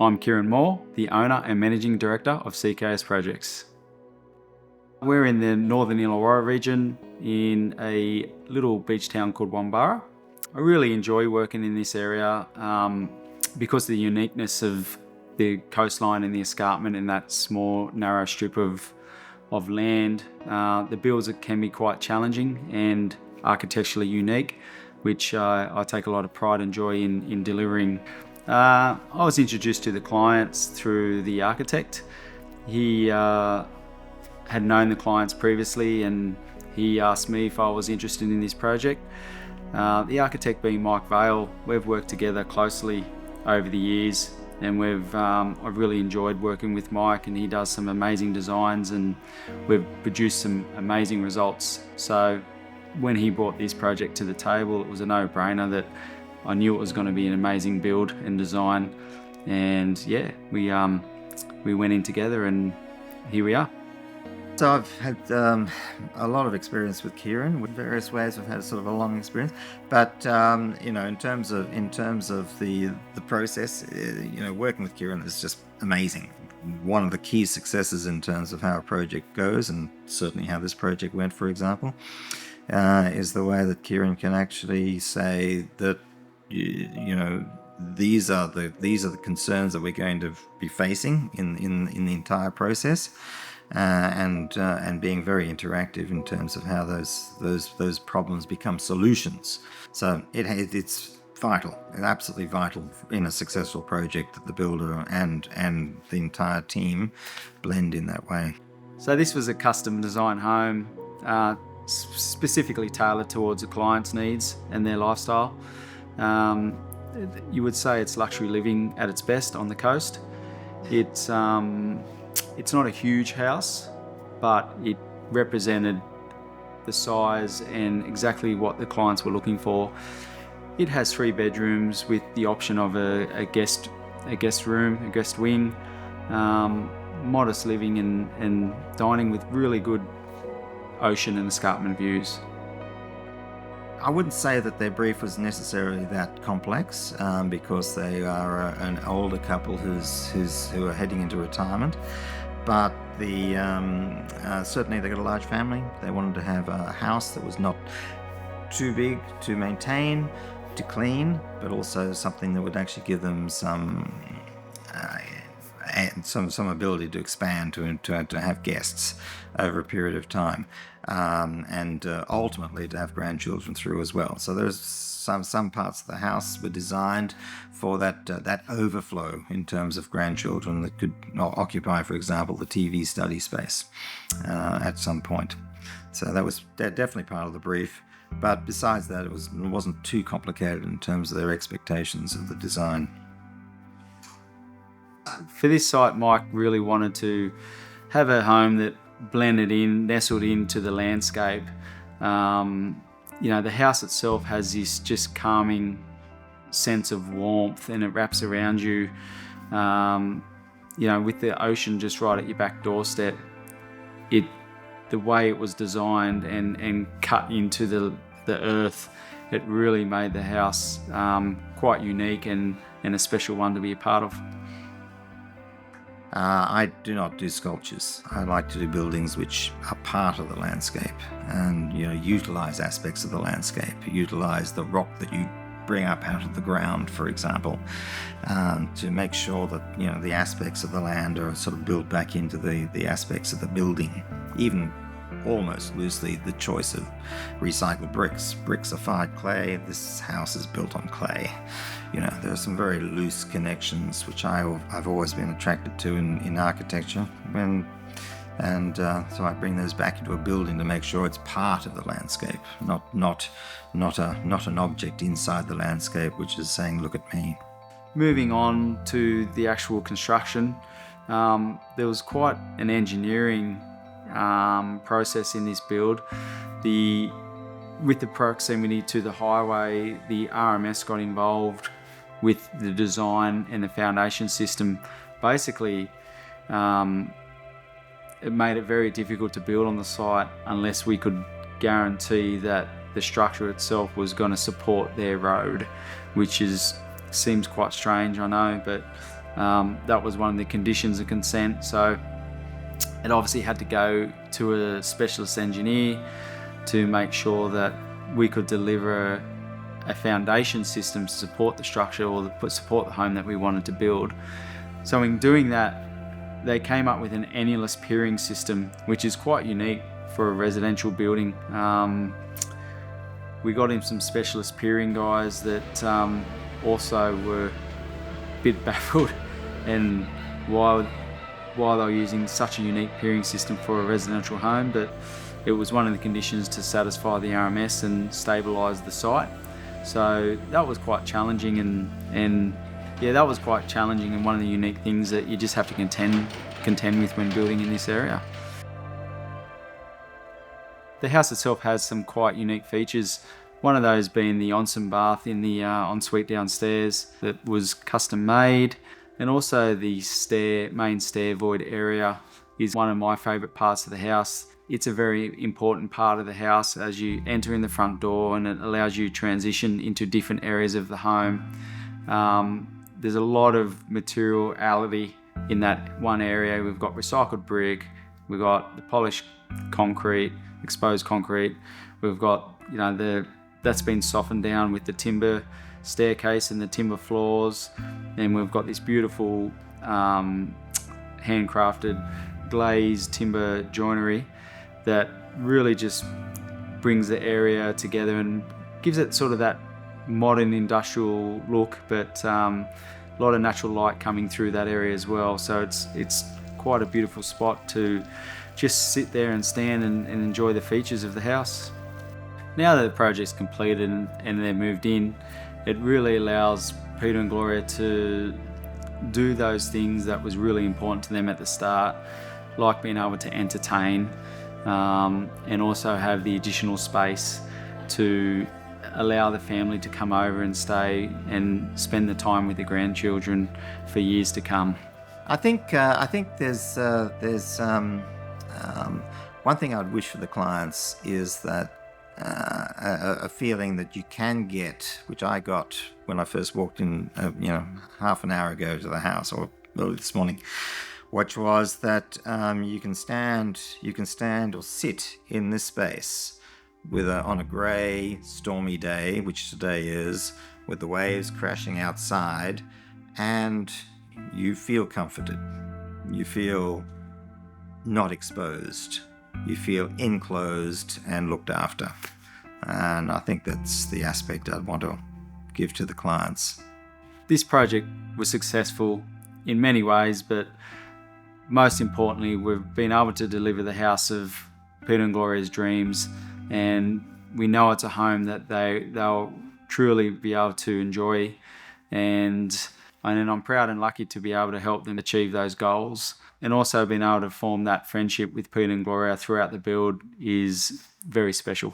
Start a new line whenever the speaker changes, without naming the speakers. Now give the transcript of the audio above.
I'm Keiron Moore, the owner and managing director of CKS Projects. We're in the northern Illawarra region in a little beach town called Wombarra. I really enjoy working in this area because of the uniqueness of the coastline and the escarpment in that small narrow strip of land. The builds can be quite challenging and architecturally unique, which I take a lot of pride and joy in delivering. I was introduced to the clients through the architect. He had known the clients previously, and he asked me if I was interested in this project. The architect being Mike Vail, we've worked together closely over the years, and I've really enjoyed working with Mike, and he does some amazing designs, and we've produced some amazing results. So when he brought this project to the table, it was a no-brainer that I knew it was going to be an amazing build and design, and yeah, we went in together, and here we are.
So I've had a lot of experience with Keiron with various ways. I've had sort of a long experience, but in terms of the process, working with Keiron is just amazing. One of the key successes in terms of how a project goes, and certainly how this project went, for example, is the way that Keiron can actually say that these are the concerns that we're going to be facing in the entire process. And being very interactive in terms of how those problems become solutions. So it's vital, absolutely vital in a successful project that the builder and the entire team blend in that way.
So this was a custom design home, specifically tailored towards the client's needs and their lifestyle. You would say it's luxury living at its best on the coast. It's not a huge house, but it represented the size and exactly what the clients were looking for. It has 3 bedrooms with the option of a guest room, a guest wing, modest living and dining with really good ocean and escarpment views.
I wouldn't say that their brief was necessarily that complex because they are an older couple who are heading into retirement. But certainly they got a large family. They wanted to have a house that was not too big to maintain, to clean, but also something that would actually give them some ability to expand, to have guests over a period of time, and ultimately to have grandchildren through as well. So there's some parts of the house were designed for that overflow in terms of grandchildren that could occupy, for example, the TV study space at some point. So that was definitely part of the brief. But besides that, it wasn't too complicated in terms of their expectations of the design.
For this site, Mike really wanted to have a home that blended in, nestled into the landscape. The house itself has this just calming sense of warmth, and it wraps around you. With the ocean just right at your back doorstep, the way it was designed and cut into the earth, it really made the house quite unique and a special one to be a part of.
I do not do sculptures. I like to do buildings which are part of the landscape and utilize aspects of the landscape, utilize the rock that you bring up out of the ground, for example, to make sure that the aspects of the land are sort of built back into the aspects of the building. Even almost loosely the choice of recycled bricks. Bricks are fired clay. This house is built on clay. There are some very loose connections which I've always been attracted to in architecture, and so I bring those back into a building to make sure it's part of the landscape, not an object inside the landscape which is saying, "Look at me."
Moving on to the actual construction, there was quite an engineering process in this build. With the proximity to the highway, the RMS got involved with the design and the foundation system. Basically, it made it very difficult to build on the site unless we could guarantee that the structure itself was going to support their road, which seems quite strange, I know, but That was one of the conditions of consent. So it obviously had to go to a specialist engineer to make sure that we could deliver a foundation system to support the structure or support the home that we wanted to build. So in doing that, they came up with an annulus piering system, which is quite unique for a residential building. We got in some specialist piering guys that also were a bit baffled and why they were using such a unique piering system for a residential home, but it was one of the conditions to satisfy the RMS and stabilise the site. So that was quite challenging, and that was quite challenging, and one of the unique things that you just have to contend with when building in this area. The house itself has some quite unique features. One of those being the onsen bath in the ensuite downstairs that was custom made, and also the main stair void area is one of my favourite parts of the house. It's a very important part of the house as you enter in the front door, and it allows you to transition into different areas of the home. There's a lot of materiality in that one area. We've got recycled brick, we've got the polished concrete, exposed concrete. We've got, that's been softened down with the timber staircase and the timber floors. And we've got this beautiful handcrafted glazed timber joinery that really just brings the area together and gives it sort of that modern industrial look, but a lot of natural light coming through that area as well. So it's quite a beautiful spot to just sit there and stand and enjoy the features of the house. Now that the project's completed and they're moved in, it really allows Peter and Gloria to do those things that was really important to them at the start, like being able to entertain, and also have the additional space to allow the family to come over and stay and spend the time with the grandchildren for years to come.
I think there's one thing I'd wish for the clients is that a feeling that you can get, which I got when I first walked in, half an hour ago to the house, or early this morning, which was that you can stand or sit in this space on a grey, stormy day, which today is, with the waves crashing outside, and you feel comforted. You feel not exposed. You feel enclosed and looked after. And I think that's the aspect I'd want to give to the clients.
This project was successful in many ways, but most importantly, we've been able to deliver the house of Peter and Gloria's dreams, and we know it's a home that they'll truly be able to enjoy, and I'm proud and lucky to be able to help them achieve those goals. And also being able to form that friendship with Peter and Gloria throughout the build is very special.